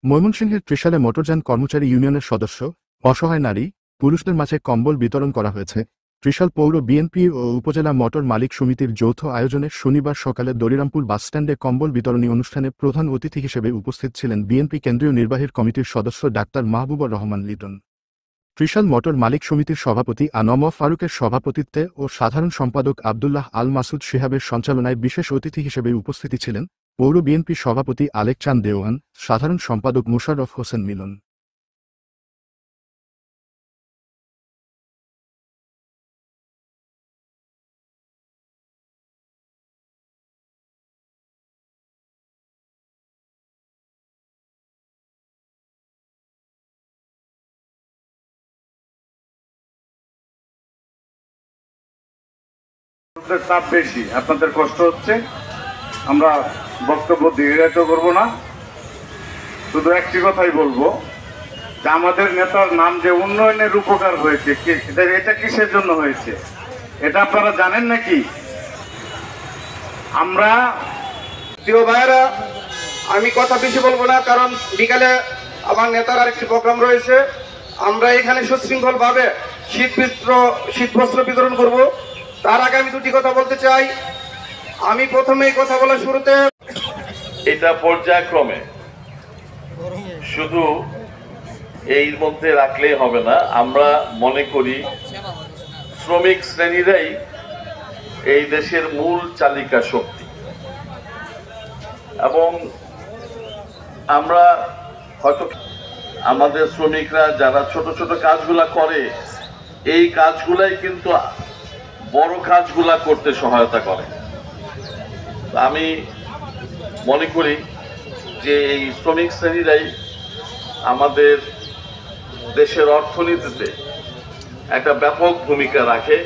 ময়মনসিংহের ত্রিশালে মোটরযান কর্মচারী ইউনিয়নের সদস্য অসহায় নারী পুরুষদের মাঝে কম্বল বিতরণ করা হয়েছে। ত্রিশাল পৌর বিএনপি ও উপজেলা মোটর মালিক সমিতির যৌথ আয়োজনে শনিবার সকালে দড়িরামপুর বাসস্ট্যান্ডে কম্বল বিতরণী অনুষ্ঠানে প্রধান অতিথি হিসেবে উপস্থিত ছিলেন বিএনপি কেন্দ্রীয় নির্বাহী কমিটির সদস্য ডাক্তার মাহবুবুর রহমান লিটন। ত্রিশাল মোটর মালিক সমিতির সভাপতি আনম ফারুকের সভাপতিত্বে ও সাধারণ সম্পাদক আবদুল্লাহ আল মাসুদ শিহাবের সঞ্চালনায় বিশেষ অতিথি হিসেবে উপস্থিতি ছিলেন পৌর বিএনপি সভাপতি আলেক চাঁদ দেওয়ান, সাধারণ সম্পাদক মুশাররফ হোসেন মিলন। চাপ বেশি, আপনাদের কষ্ট হচ্ছে, আমরা বক্তব্য দীর্ঘায়িত করব না। শুধু একটি কথাই বলবো যে আমাদের নেতার নাম যে উন্নয়নের উপকার হয়েছে, এটা কিসের জন্য হয়েছে এটা আপনারা জানেন নাকি? আমরা প্রিয় ভাইয়েরা, আমি কথা বেশি বলবো না, কারণ বিকালে আমার নেতার আরেকটি প্রোগ্রাম রয়েছে। আমরা এখানে সুশৃঙ্খল ভাবে শীতবস্ত্র বিতরণ করব। তার আগে আমি দুটি কথা বলতে চাই। আমি প্রথমেই কথা বলার শুরুতে এটা পর্যায়ক্রমে শুধু এর মধ্যে রাখলেই হবে না। আমরা মনে করি শ্রমিক শ্রেণীরাই এই দেশের মূল চালিকা শক্তি, এবং আমরা হয়তো আমাদের শ্রমিকরা যারা ছোট ছোট কাজগুলা করে, এই কাজগুলাই কিন্তু বড় কাজগুলা করতে সহায়তা করে। আমি মনে করি যে এই শ্রমিক শ্রেণীরাই আমাদের দেশের অর্থনীতিতে একটা ব্যাপক ভূমিকা রাখে।